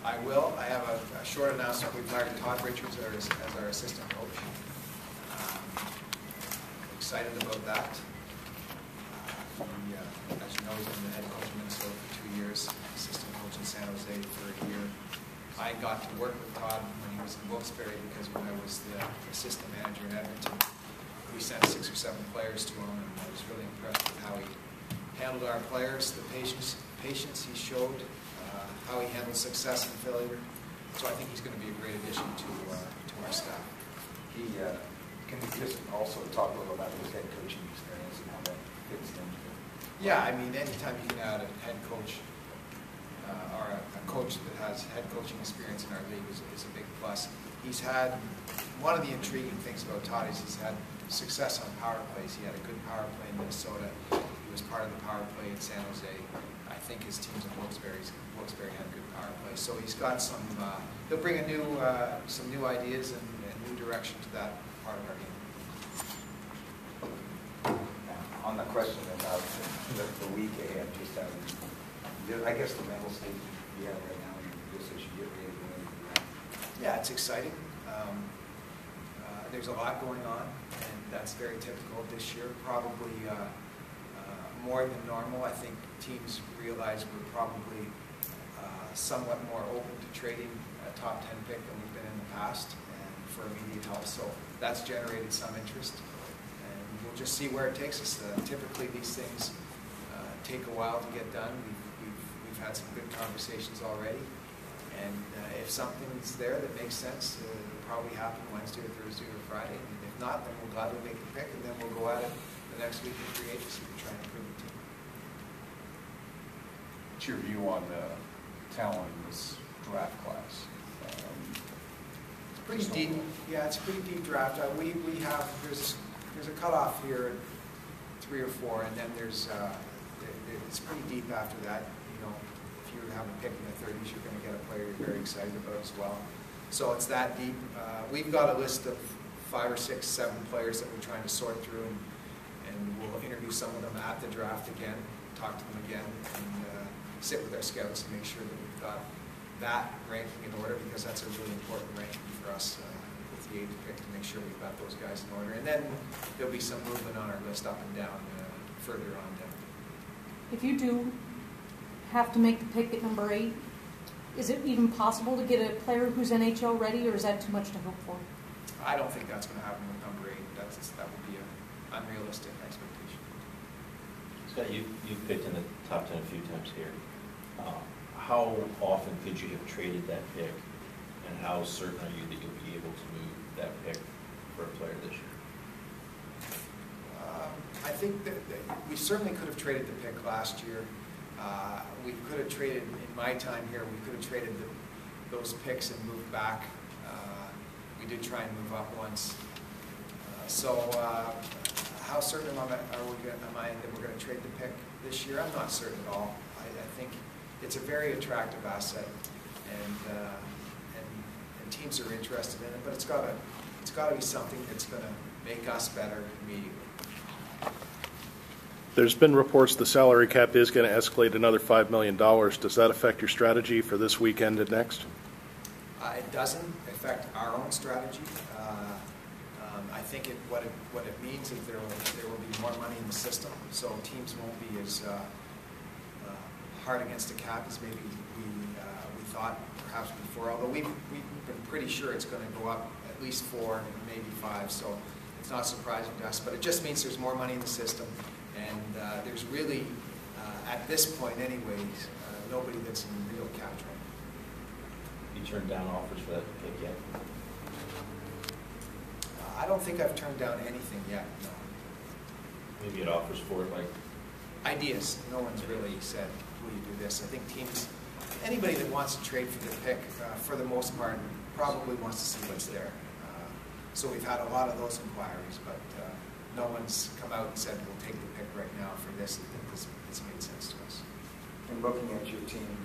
I will. I have a short announcement. We've hired Todd Richards as our assistant coach. Excited about that. As you know, he's been the head coach in Minnesota for 2 years, assistant coach in San Jose for a year. I got to work with Todd when he was in Wilkes-Barre because when I was the assistant manager in Edmonton, we sent 6 or 7 players to him, and I was really impressed with how he handled our players, the patience he showed, how he handled success and failure. So I think he's going to be a great addition to our staff. Can you just also talk a little about his head coaching experience and how that fits into it? Yeah, I mean, anytime you can add a head coach or a coach that has head coaching experience in our league is a big plus. He's had, one of the intriguing things about Todd is he's had success on power plays. He had a good power play in Minnesota. He was part of the power play in San Jose. I think his teams in Wilkes-Barre had good power play. So he's got some, he'll bring some new ideas and new direction to that part of our game. Now, on the question about the week ahead, just how I guess the mental state you have right now, just as you get ready to go into the draft. Yeah, it's exciting. There's a lot going on, and that's very typical this year. Probably more than normal. I think teams realize we're probably somewhat more open to trading a top 10 pick than we've been in the past, and for immediate help. So that's generated some interest, and we'll just see where it takes us. Typically, these things take a while to get done. We've had some good conversations already, and if something's there that makes sense, it'll probably happen Wednesday or Thursday or Friday. And if not, then we'll gladly make the pick, and then we'll go at it the next week in free agency to try and improve the team. What's your view on the talent in this draft class? It's pretty deep. Yeah, it's a pretty deep draft. We have there's a cutoff here, 3 or 4, and then there's it's pretty deep after that. You know, if you have a pick in the 30s, you're going to get a player you're very excited about as well. So it's that deep. We've got a list of 5 or 6, 7 players that we're trying to sort through, and we'll interview some of them at the draft again, talk to them again, and sit with our scouts and make sure that we've got that ranking in order, because that's a really important ranking for us with the 8th pick, to make sure we've got those guys in order. And then there'll be some movement on our list up and down further on down. If you do have to make the pick at number 8, is it even possible to get a player who's NHL ready, or is that too much to hope for? I don't think that's going to happen with number 8. That would be an unrealistic expectation. Scott, you've picked in the top 10 a few times here. How often could you have traded that pick, and how certain are you that you'll be able to move that pick for a player this year? I think that we certainly could have traded the pick last year. We could have traded, in my time here, we could have traded those picks and moved back. We did try and move up once. How certain am I that we're going to trade the pick this year? I'm not certain at all. I think it's a very attractive asset, and teams are interested in it. But it's got to be something that's going to make us better immediately. There's been reports the salary cap is going to escalate another $5 million. Does that affect your strategy for this weekend and next? It doesn't affect our own strategy. I think what it means is there will be more money in the system, so teams won't be as hard against the cap as maybe we thought perhaps before. Although we've been pretty sure it's going to go up at least 4, maybe 5. So it's not surprising to us. But it just means there's more money in the system, and there's really, at this point anyways, nobody that's in real cap trouble. You turned down offers for that pick yet? I don't think I've turned down anything yet, no. Maybe it offers for it, like? Ideas. No one's really said, will you do this? I think teams, anybody that wants to trade for the pick, for the most part, probably wants to see what's there. So we've had a lot of those inquiries, but no one's come out and said, we'll take the pick right now for this. I think this made sense to us. In looking at your team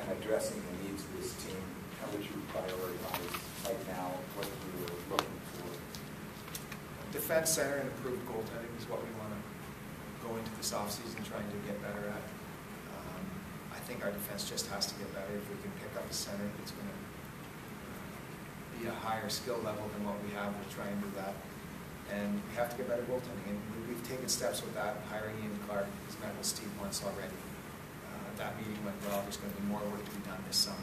and addressing the needs of this team, how would you prioritize right now what you were looking for? Defense center and improved goaltending is what we want to go into this offseason trying to get better at. I think our defense just has to get better. If we can pick up a center that's going to be a higher skill level than what we have, we'll try and do that. And we have to get better goaltending. And we've taken steps with that, hiring Ian Clark. He's met with Steve once already. That meeting went well. There's going to be more work to be done this summer.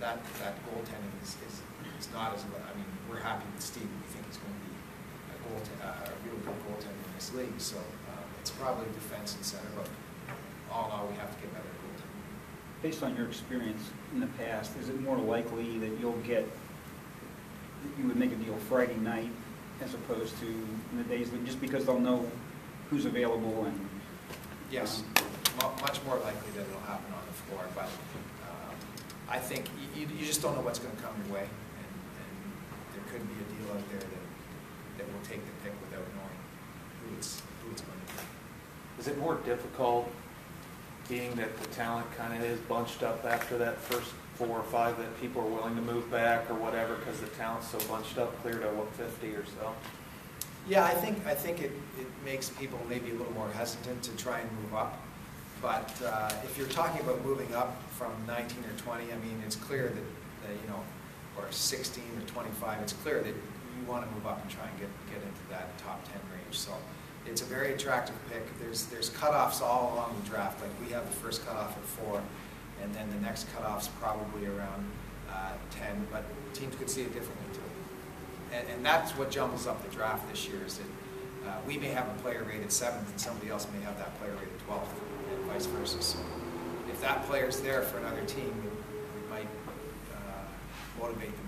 That goaltending is not as, I mean, we're happy with Steve. We think he's going to be a real good goaltender in this league. So it's probably defense and center, but all in all, we have to get better at goaltending. Based on your experience in the past, is it more likely that you would make a deal Friday night as opposed to in the days, just because they'll know who's available and... Yes, much more likely that it'll happen on the floor, but I think you just don't know what's going to come your way, and there could be a deal out there that will take the pick without knowing who it's going to be. Is it more difficult, being that the talent kind of is bunched up after that first 4 or 5 that people are willing to move back or whatever because the talent's so bunched up, clear to 50 or so? Yeah, I think it makes people maybe a little more hesitant to try and move up. But if you're talking about moving up from 19 or 20, I mean, it's clear that you know, or 16 or 25, it's clear that you want to move up and try and get into that top 10 range. So it's a very attractive pick. There's cutoffs all along the draft. Like we have the first cutoff at 4, and then the next cutoff's probably around 10. But teams could see it differently too. And that's what jumbles up the draft this year, is that we may have a player rated 7th and somebody else may have that player rated 12th, and vice versa. So if that player's there for another team, it might motivate them